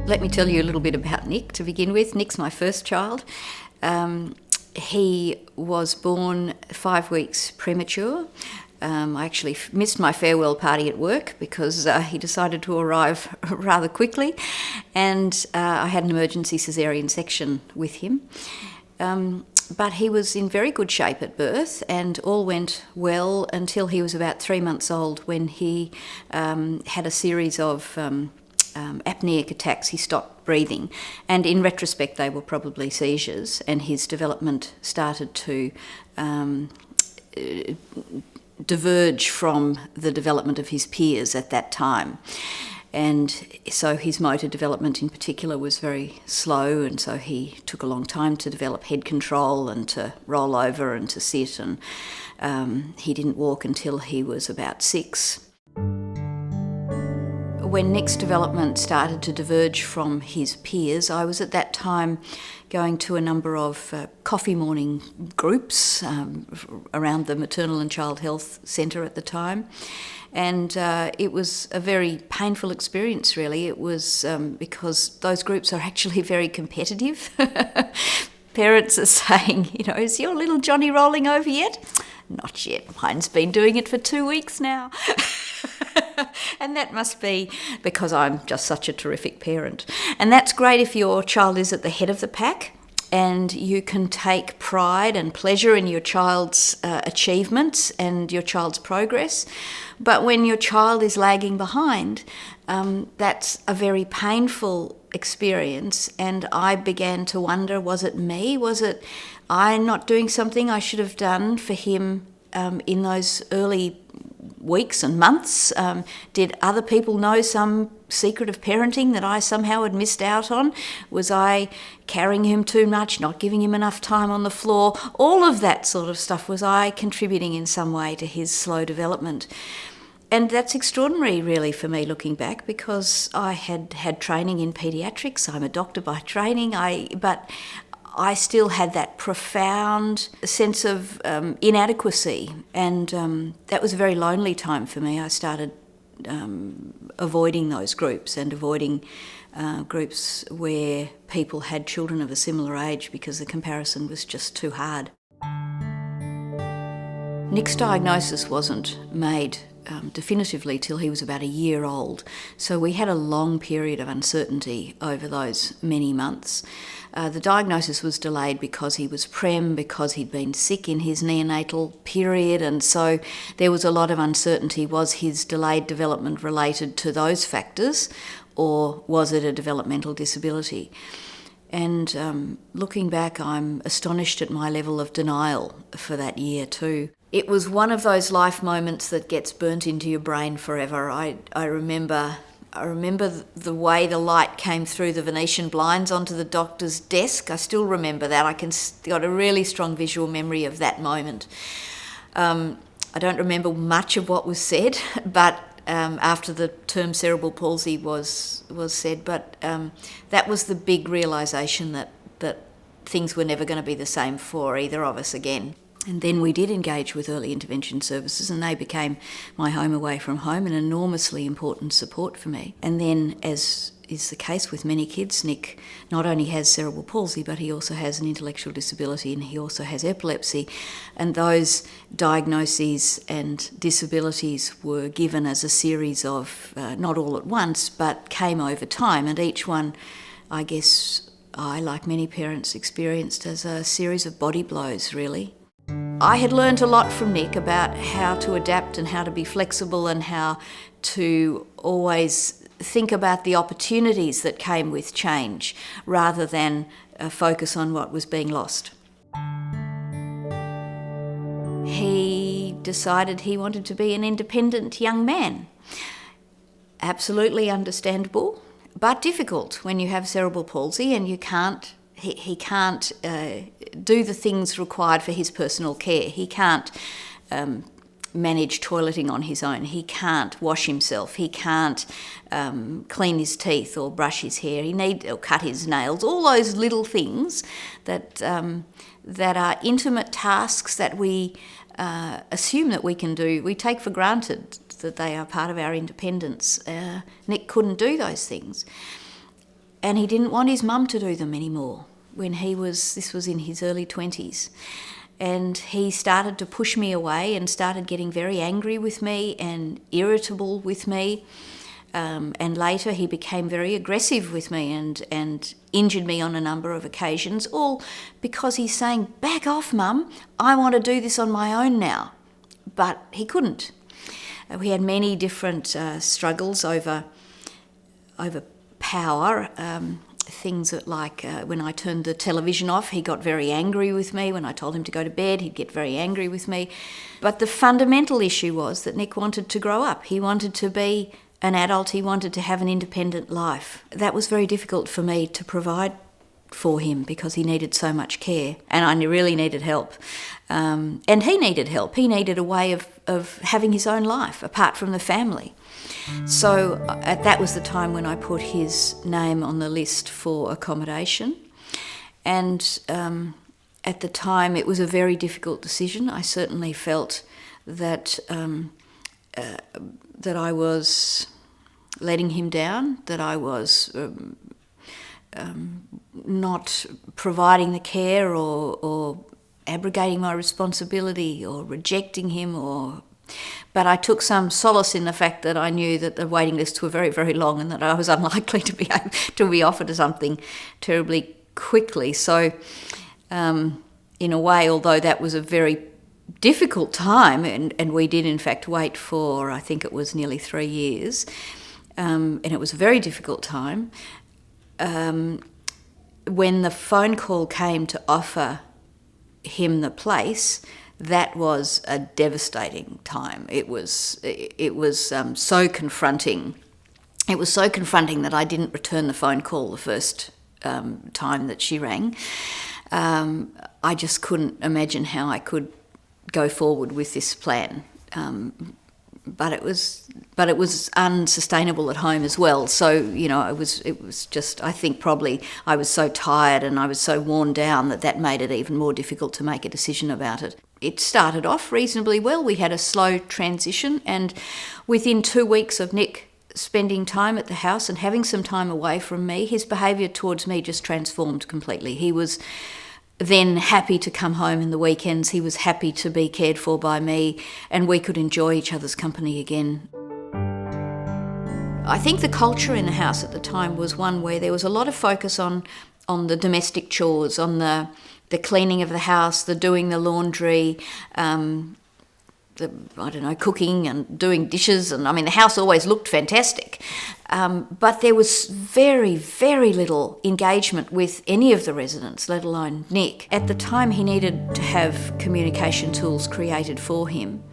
Let me tell you a little bit about Nick to begin with. Nick's my first child. He was born 5 weeks premature. I actually missed my farewell party at work because he decided to arrive rather quickly, and I had an emergency caesarean section with him. But he was in very good shape at birth, and all went well until he was about 3 months old, when he had a series of apneic attacks. He stopped breathing, and in retrospect they were probably seizures, and his development started to diverge from the development of his peers at that time. And so his motor development in particular was very slow, and so he took a long time to develop head control and to roll over and to sit, and he didn't walk until he was about 6. When Nick's development started to diverge from his peers, I was at that time going to a number of coffee morning groups around the Maternal and Child Health Centre at the time. And it was a very painful experience, really. It was because those groups are actually very competitive. Parents are saying, is your little Johnny rolling over yet? Not yet. Mine's been doing it for 2 weeks now. And that must be because I'm just such a terrific parent. And that's great if your child is at the head of the pack and you can take pride and pleasure in your child's achievements and your child's progress. But when your child is lagging behind, that's a very painful experience. And I began to wonder, was it me? Was it I not doing something I should have done for him in those early weeks and months? Did other people know some secret of parenting that I somehow had missed out on? Was I carrying him too much, not giving him enough time on the floor? All of that sort of stuff. Was I contributing in some way to his slow development? And that's extraordinary, really, for me looking back, because I had had training in paediatrics. I'm a doctor by training, but I still had that profound sense of inadequacy, and that was a very lonely time for me. I started avoiding those groups and avoiding groups where people had children of a similar age, because the comparison was just too hard. Nick's diagnosis wasn't made definitively till he was about a year old, so we had a long period of uncertainty over those many months. The diagnosis was delayed because he was prem, because he'd been sick in his neonatal period, and so there was a lot of uncertainty. Was his delayed development related to those factors, or was it a developmental disability? And looking back, I'm astonished at my level of denial for that year too. It was one of those life moments that gets burnt into your brain forever. I remember the way the light came through the Venetian blinds onto the doctor's desk. I still remember that. Got a really strong visual memory of that moment. I don't remember much of what was said, but after the term cerebral palsy was said, but that was the big realisation that things were never going to be the same for either of us again. And then we did engage with early intervention services, and they became my home away from home, an enormously important support for me. And then, as is the case with many kids, Nick not only has cerebral palsy, but he also has an intellectual disability, and he also has epilepsy. And those diagnoses and disabilities were given as a series of, not all at once, but came over time. And each one, I guess I, like many parents, experienced as a series of body blows, really. I had learned a lot from Nick about how to adapt and how to be flexible and how to always think about the opportunities that came with change rather than focus on what was being lost. He decided he wanted to be an independent young man. Absolutely understandable, but difficult when you have cerebral palsy and you can't. He can't do the things required for his personal care. He can't manage toileting on his own. He can't wash himself. He can't clean his teeth or brush his hair. Or cut his nails. All those little things that are intimate tasks that we assume that we can do. We take for granted that they are part of our independence. Nick couldn't do those things. and he didn't want his mum to do them anymore this was in his early 20s. And he started to push me away and started getting very angry with me and irritable with me. And later he became very aggressive with me and injured me on a number of occasions, all because he's saying, "Back off, Mum, I want to do this on my own now." But he couldn't. We had many different struggles over power. Things like when I turned the television off, he got very angry with me. When I told him to go to bed, he'd get very angry with me. But the fundamental issue was that Nick wanted to grow up. He wanted to be an adult. He wanted to have an independent life. That was very difficult for me to provide for him because he needed so much care, and I really needed help. And he needed help. He needed a way of having his own life apart from the family. So that was the time when I put his name on the list for accommodation. And at the time it was a very difficult decision. I certainly felt that that I was letting him down, that I was not providing the care or abrogating my responsibility or rejecting him but I took some solace in the fact that I knew that the waiting lists were very, very long and that I was unlikely to be able to be offered something terribly quickly. So in a way, although that was a very difficult time, and we did in fact wait for, I think it was nearly 3 years, and it was a very difficult time, when the phone call came to offer him the place, that was a devastating time. It was so confronting. It was so confronting that I didn't return the phone call the first time that she rang. I just couldn't imagine how I could go forward with this plan. But it was unsustainable at home as well. So, it was just, I think probably I was so tired and I was so worn down that made it even more difficult to make a decision about it. It started off reasonably well. We had a slow transition, and within 2 weeks of Nick spending time at the house and having some time away from me, his behaviour towards me just transformed completely. He was then happy to come home in the weekends. He was happy to be cared for by me, and we could enjoy each other's company again. I think the culture in the house at the time was one where there was a lot of focus on the domestic chores, on the cleaning of the house, the doing the laundry, cooking and doing dishes. And the house always looked fantastic. But there was very, very little engagement with any of the residents, let alone Nick. At the time, he needed to have communication tools created for him.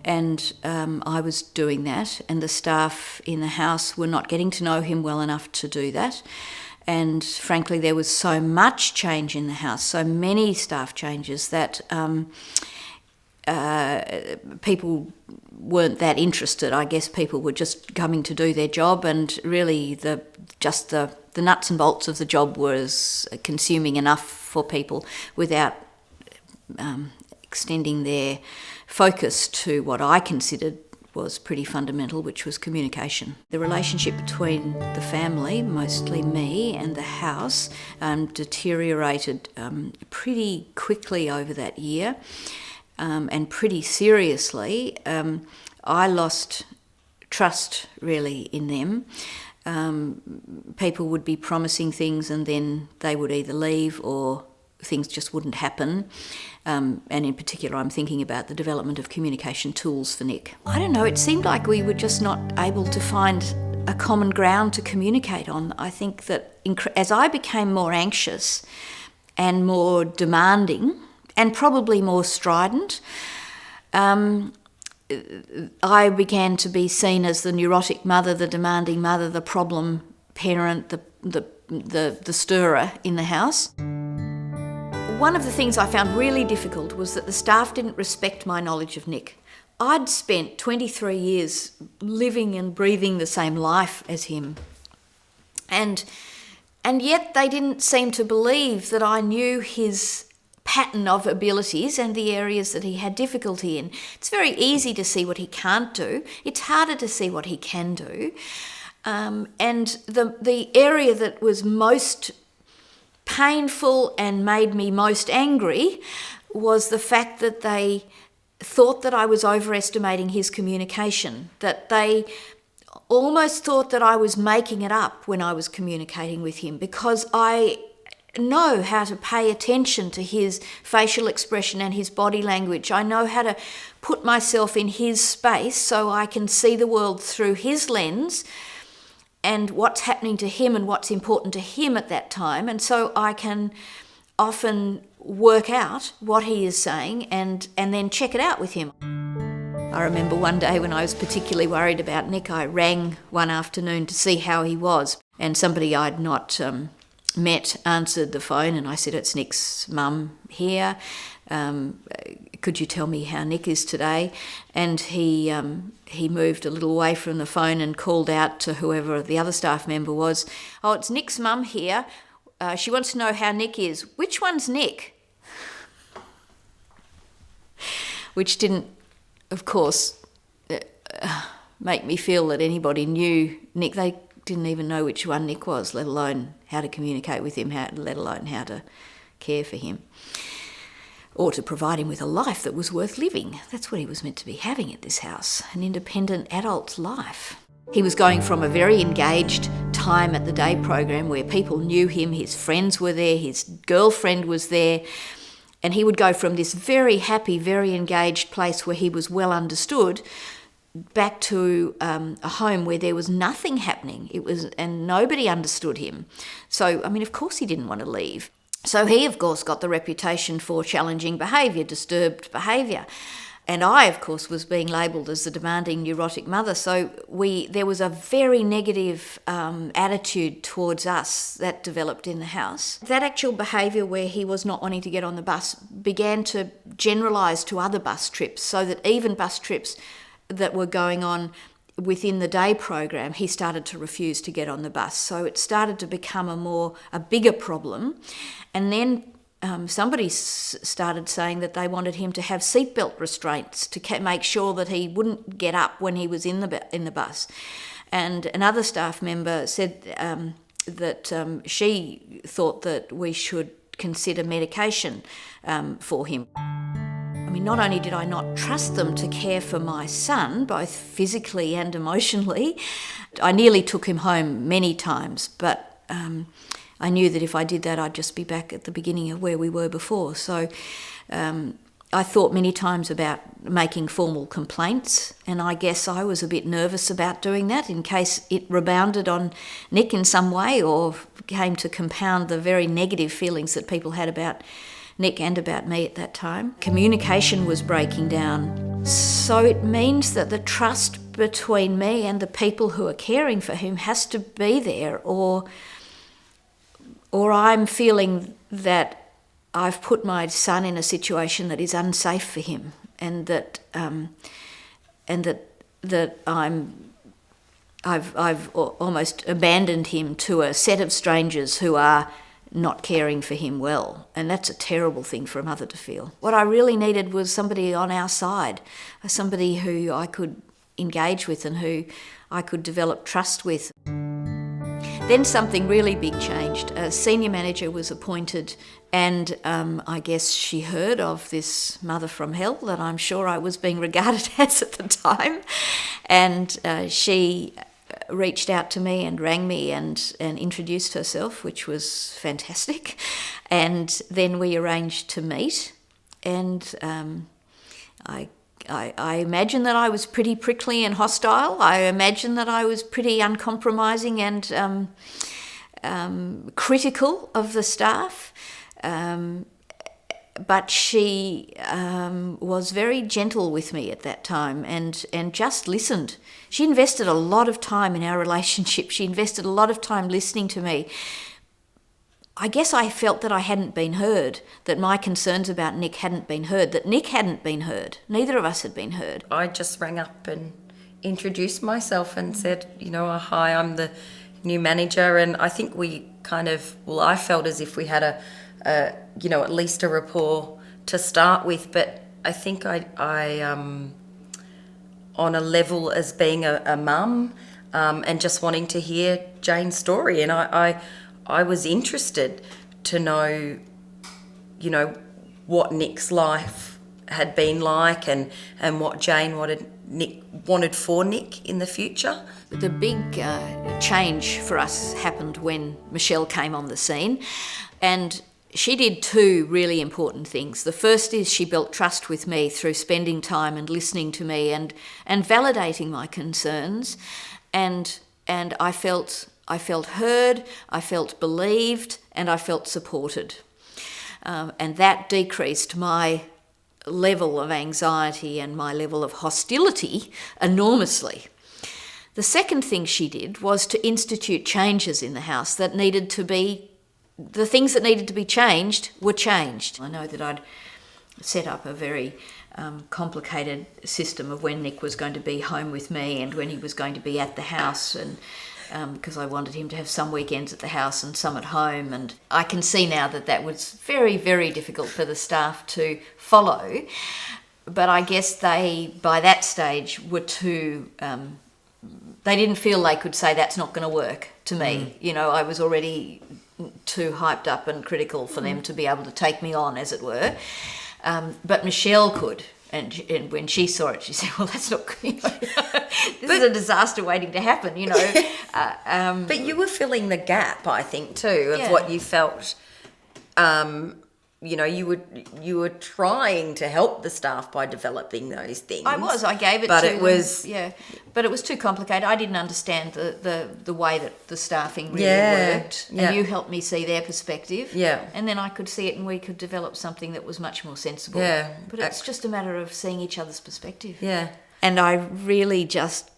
And I was doing that, and the staff in the house were not getting to know him well enough to do that. And frankly, there was so much change in the house, so many staff changes, that people weren't that interested. I guess people were just coming to do their job, and really the nuts and bolts of the job was consuming enough for people without extending their focus to what I considered was pretty fundamental, which was communication. The relationship between the family, mostly me, and the house deteriorated pretty quickly over that year, and pretty seriously. I lost trust really in them. People would be promising things and then they would either leave or things just wouldn't happen. And in particular, I'm thinking about the development of communication tools for Nick. I don't know, it seemed like we were just not able to find a common ground to communicate on. I think that as I became more anxious and more demanding and probably more strident, I began to be seen as the neurotic mother, the demanding mother, the problem parent, the stirrer in the house. One of the things I found really difficult was that the staff didn't respect my knowledge of Nick. I'd spent 23 years living and breathing the same life as him. And yet they didn't seem to believe that I knew his pattern of abilities and the areas that he had difficulty in. It's very easy to see what he can't do. It's harder to see what he can do. And the area that was most painful and made me most angry was the fact that they thought that I was overestimating his communication, that they almost thought that I was making it up when I was communicating with him, because I know how to pay attention to his facial expression and his body language. I know how to put myself in his space so I can see the world through his lens and what's happening to him and what's important to him at that time. And so I can often work out what he is saying and then check it out with him. I remember one day when I was particularly worried about Nick, I rang one afternoon to see how he was, and somebody I'd not met answered the phone, and I said, "It's Nick's mum here. Could you tell me how Nick is today?" And he moved a little away from the phone and called out to whoever the other staff member was, "Oh, it's Nick's mum here. She wants to know how Nick is." "Which one's Nick?" Which didn't, of course, make me feel that anybody knew Nick. They didn't even know which one Nick was, let alone how to communicate with him, let alone how to care for him or to provide him with a life that was worth living. That's what he was meant to be having at this house, an independent adult life. He was going from a very engaged time at the day program where people knew him, his friends were there, his girlfriend was there, and he would go from this very happy, very engaged place where he was well understood back to a home where there was nothing happening. And nobody understood him. So, I mean, of course he didn't want to leave. So he, of course, got the reputation for challenging behaviour, disturbed behaviour. And I, of course, was being labelled as the demanding neurotic mother. So there was a very negative attitude towards us that developed in the house. That actual behaviour where he was not wanting to get on the bus began to generalise to other bus trips, so that even bus trips that were going on within the day program, he started to refuse to get on the bus. So it started to become a bigger problem. And then somebody started saying that they wanted him to have seatbelt restraints to make sure that he wouldn't get up when he was in the bus. And another staff member said that she thought that we should consider medication for him. I mean, not only did I not trust them to care for my son, both physically and emotionally, I nearly took him home many times, but I knew that if I did that, I'd just be back at the beginning of where we were before. So I thought many times about making formal complaints, and I guess I was a bit nervous about doing that in case it rebounded on Nick in some way or came to compound the very negative feelings that people had about Nick and about me at that time. Communication was breaking down. So it means that the trust between me and the people who are caring for him has to be there, or I'm feeling that I've put my son in a situation that is unsafe for him, and that I've almost abandoned him to a set of strangers who are not caring for him well. And that's a terrible thing for a mother to feel. What I really needed was somebody on our side, somebody who I could engage with and who I could develop trust with. Then something really big changed. A senior manager was appointed, and I guess she heard of this mother from hell that I'm sure I was being regarded as at the time. And she reached out to me and rang me and introduced herself, which was fantastic. And then we arranged to meet, and I imagine that I was pretty prickly and hostile. I imagine that I was pretty uncompromising and critical of the staff. But she was very gentle with me at that time and just listened. She invested a lot of time in our relationship. She invested a lot of time listening to me. I guess I felt that I hadn't been heard, that my concerns about Nick hadn't been heard, that Nick hadn't been heard. Neither of us had been heard. I just rang up and introduced myself and said, hi, I'm the new manager. And I think we I felt as if we had at least a rapport to start with. But I think I on a level as being a mum, and just wanting to hear Jane's story. And I was interested to know, you know, what Nick's life had been like, and what Jane wanted for Nick in the future. The big change for us happened when Michelle came on the scene, and she did two really important things. The first is she built trust with me through spending time and listening to me and validating my concerns, and I felt heard, I felt believed, and I felt supported. And that decreased my level of anxiety and my level of hostility enormously. The second thing she did was to institute changes in the house that needed to be, the things that needed to be changed were changed. I know that I'd set up a very complicated system of when Nick was going to be home with me and when he was going to be at the house, and because I wanted him to have some weekends at the house and some at home. And I can see now that was very, very difficult for the staff to follow. But I guess they, by that stage, were too... they didn't feel they could say that's not going to work to me. You know, I was already too hyped up and critical for them to be able to take me on, as it were. But Michelle could. And when she saw it, she said, well, that's not good. You know, this is a disaster waiting to happen, you know. But you were filling the gap, I think, too, of what you felt. You know, you were trying to help the staff by developing those things. I gave it but to it them. was but it was too complicated. I didn't understand the way that the staffing really worked, and you helped me see their perspective. And then I could see it, and we could develop something that was much more sensible. But it's just a matter of seeing each other's perspective. And I really just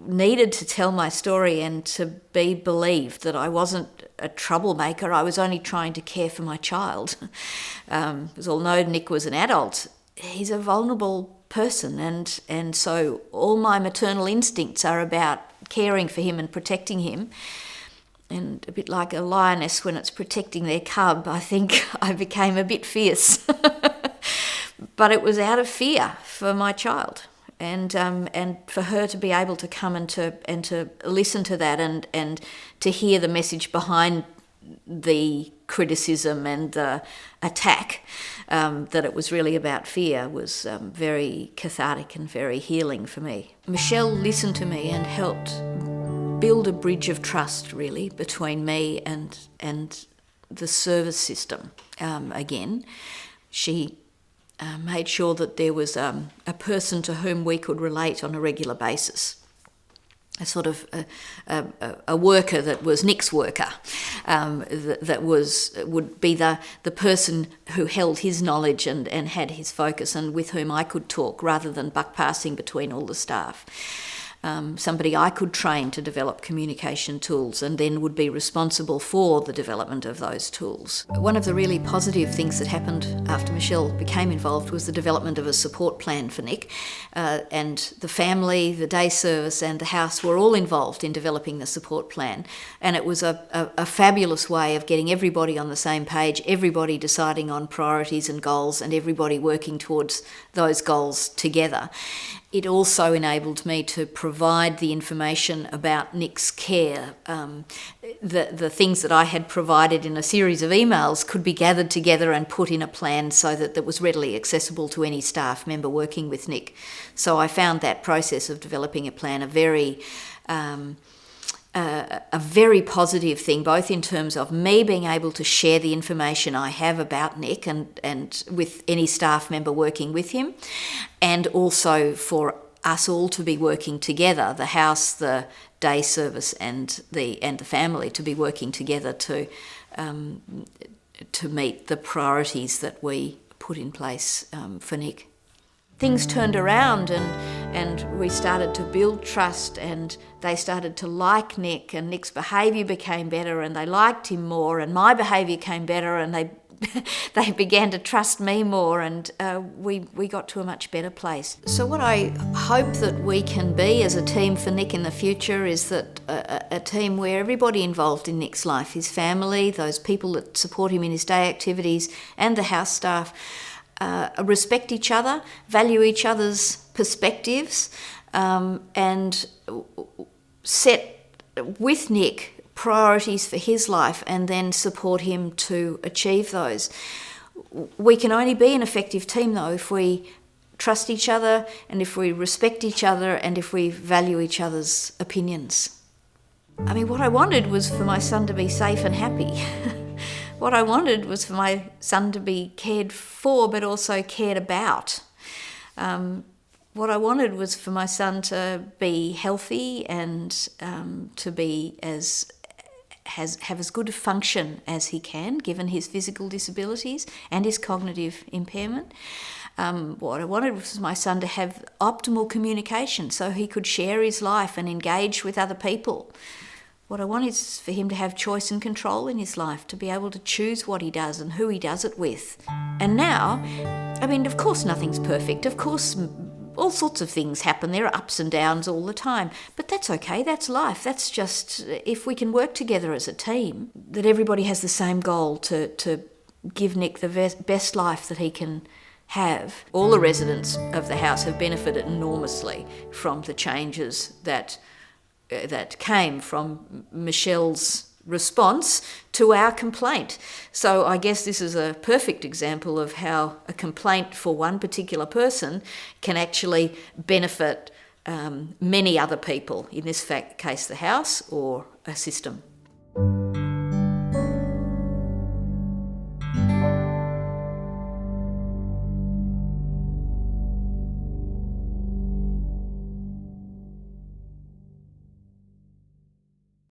needed to tell my story and to be believed that I wasn't a troublemaker. I was only trying to care for my child. Because although Nick was an adult, he's a vulnerable person, and so all my maternal instincts are about caring for him and protecting him. And a bit like a lioness when it's protecting their cub, I think I became a bit fierce. But it was out of fear for my child. And for her to be able to come and to listen to that and to hear the message behind the criticism and the attack, that it was really about fear, was very cathartic and very healing for me. Michelle listened to me and helped build a bridge of trust, really, between me and the service system. Again, she made sure that there was a person to whom we could relate on a regular basis, a sort of a worker that was Nick's worker, that would be the person who held his knowledge and had his focus, and with whom I could talk rather than buck passing between all the staff. Somebody I could train to develop communication tools and then would be responsible for the development of those tools. One of the really positive things that happened after Michelle became involved was the development of a support plan for Nick, and the family, the day service and the house were all involved in developing the support plan, and it was a fabulous way of getting everybody on the same page, everybody deciding on priorities and goals, and everybody working towards those goals together. It also enabled me to provide the information about Nick's care. The things that I had provided in a series of emails could be gathered together and put in a plan so that was readily accessible to any staff member working with Nick. So I found that process of developing a plan a very positive thing, both in terms of me being able to share the information I have about Nick and with any staff member working with him, and also for us all to be working together, the house, the day service and the family to be working together to meet the priorities that we put in place for Nick. Things turned around and we started to build trust, and they started to like Nick, and Nick's behaviour became better and they liked him more, and my behaviour came better and they began to trust me more, and we got to a much better place. So what I hope that we can be as a team for Nick in the future is that a team where everybody involved in Nick's life, his family, those people that support him in his day activities and the house staff, respect each other, value each other's perspectives, and set with Nick priorities for his life and then support him to achieve those. We can only be an effective team, though, if we trust each other and if we respect each other and if we value each other's opinions. I mean, what I wanted was for my son to be safe and happy. What I wanted was for my son to be cared for but also cared about. What I wanted was for my son to be healthy and to be have as good a function as he can, given his physical disabilities and his cognitive impairment. What I wanted was my son to have optimal communication so he could share his life and engage with other people. What I want is for him to have choice and control in his life, to be able to choose what he does and who he does it with. And now, I mean, of course nothing's perfect. Of course all sorts of things happen. There are ups and downs all the time. But that's okay. That's life. That's just, if we can work together as a team, that everybody has the same goal to give Nick the best life that he can have. All the residents of the house have benefited enormously from the changes that came from Michelle's response to our complaint. So I guess this is a perfect example of how a complaint for one particular person can actually benefit many other people, in this case the house or a system.